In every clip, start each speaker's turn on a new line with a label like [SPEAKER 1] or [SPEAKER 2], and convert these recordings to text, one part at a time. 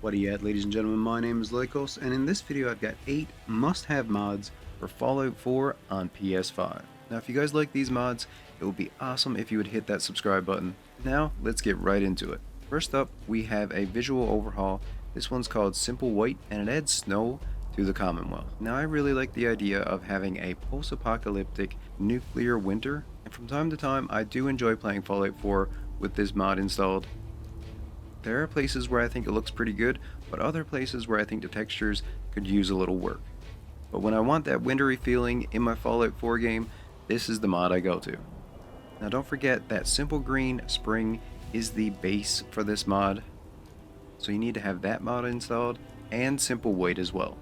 [SPEAKER 1] What do you at, ladies and gentlemen? My name is Lycos, and in this video I've got 8 must-have mods for Fallout 4 on PS5. Now if you guys like these mods, it would be awesome if you would hit that subscribe button. Now let's get right into it. First up, we have a visual overhaul. This one's called Simplewhite, and it adds snow to the Commonwealth. Now I really like the idea of having a post-apocalyptic nuclear winter, and from time to time I do enjoy playing Fallout 4 with this mod installed. There are places where I think it looks pretty good, but other places where I think the textures could use a little work. But when I want that wintry feeling in my Fallout 4 game, this is the mod I go to. Now don't forget that Simple Green Spring is the base for this mod, so you need to have that mod installed, and Simple White as well.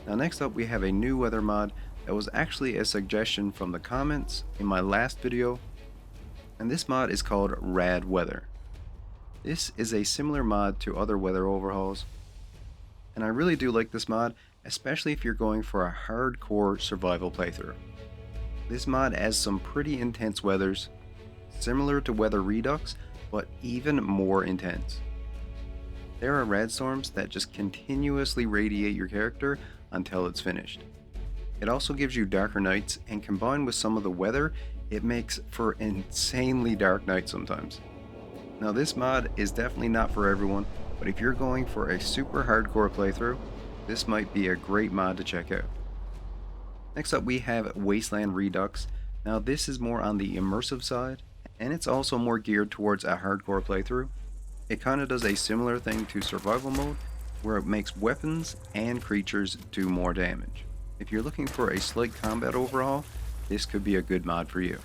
[SPEAKER 1] Now next up we have a new weather mod that was actually a suggestion from the comments in my last video, and this mod is called Rad Weather. This is a similar mod to other weather overhauls, and I really do like this mod, especially if you're going for a hardcore survival playthrough. This mod has some pretty intense weathers, similar to Weather Redux, but even more intense. There are rad storms that just continuously radiate your character until it's finished. It also gives you darker nights, and combined with some of the weather, it makes for insanely dark nights sometimes. Now this mod is definitely not for everyone, but if you're going for a super hardcore playthrough, this might be a great mod to check out. Next up we have Wasteland Redux. Now this is more on the immersive side, and it's also more geared towards a hardcore playthrough. It kind of does a similar thing to survival mode, where it makes weapons and creatures do more damage. If you're looking for a slight combat overhaul, this could be a good mod for you.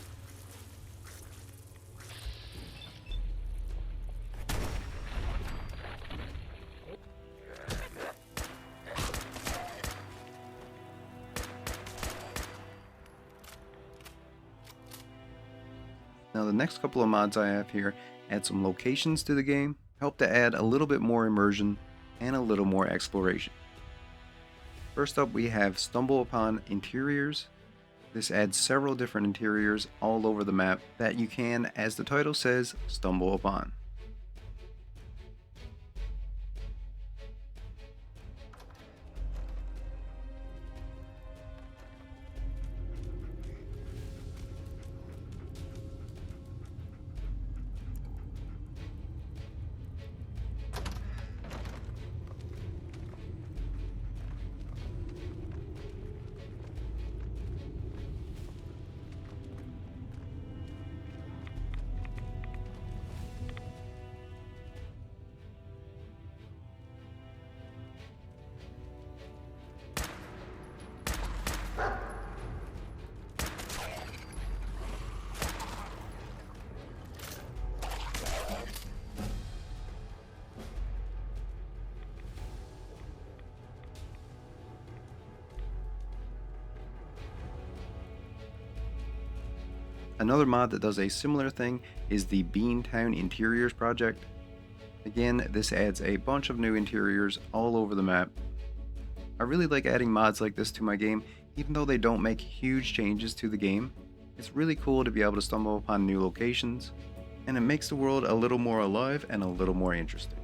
[SPEAKER 1] Now the next couple of mods I have here add some locations to the game, help to add a little bit more immersion and a little more exploration. First up we have Beantown Interiors. This adds several different interiors all over the map that you can, as the title says, stumble upon. Another mod that does a similar thing is the Beantown Interiors project. Again, this adds a bunch of new interiors all over the map. I really like adding mods like this to my game, even though they don't make huge changes to the game. It's really cool to be able to stumble upon new locations, and it makes the world a little more alive and a little more interesting.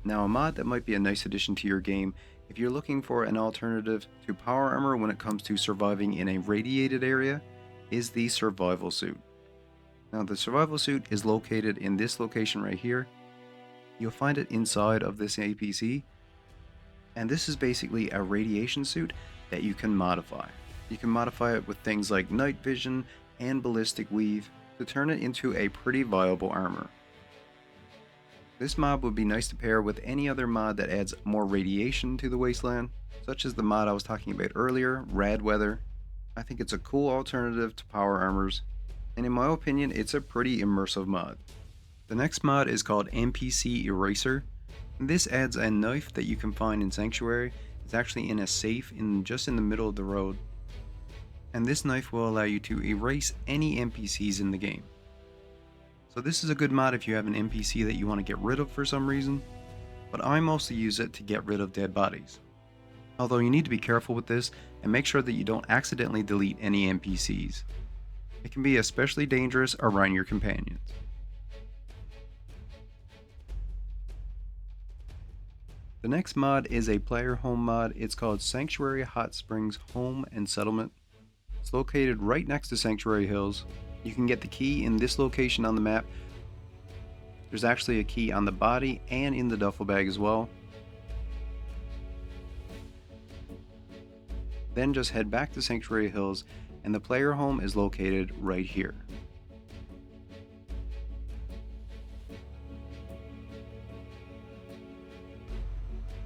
[SPEAKER 1] Now a mod that might be a nice addition to your game if you're looking for an alternative to power armor when it comes to surviving in a radiated area is the survival suit. Now the survival suit is located in this location right here. You'll find it inside of this APC, and this is basically a radiation suit that you can modify. You can modify it with things like night vision and ballistic weave to turn it into a pretty viable armor. This mod would be nice to pair with any other mod that adds more radiation to the wasteland, such as the mod I was talking about earlier, Rad Weather. I think it's a cool alternative to power armors, and in my opinion it's a pretty immersive mod. The next mod is called NPC Eraser. This adds a knife that you can find in Sanctuary. It's actually in a safe just in the middle of the road. And this knife will allow you to erase any NPCs in the game. So this is a good mod if you have an NPC that you want to get rid of for some reason, but I mostly use it to get rid of dead bodies. Although you need to be careful with this and make sure that you don't accidentally delete any NPCs. It can be especially dangerous around your companions. The next mod is a player home mod. It's called Sanctuary Hot Springs Home and Settlement. It's located right next to Sanctuary Hills. You can get the key in this location on the map. There's actually a key on the body and in the duffel bag as well. Then just head back to Sanctuary Hills and the player home is located right here.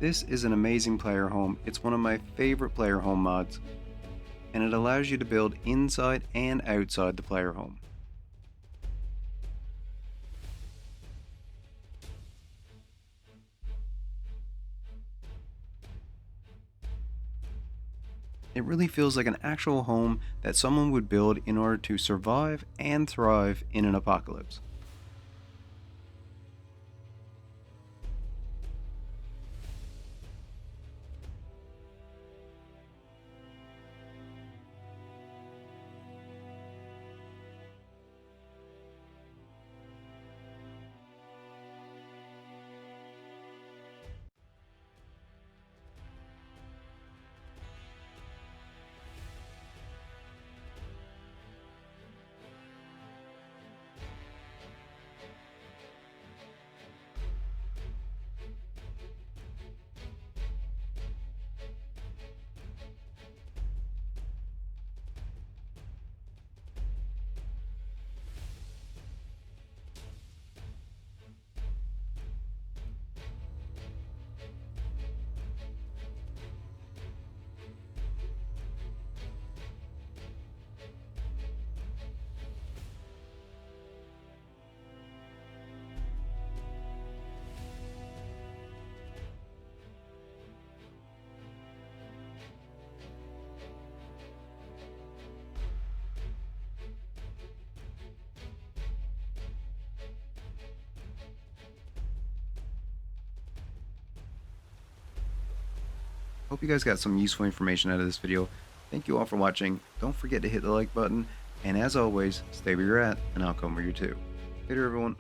[SPEAKER 1] This is an amazing player home. It's one of my favorite player home mods, and it allows you to build inside and outside the player home. It really feels like an actual home that someone would build in order to survive and thrive in an apocalypse. Hope you guys got some useful information out of this video. Thank you all for watching. Don't forget to hit the like button, and as always, stay where you're at, and I'll come where you're to. Later, everyone.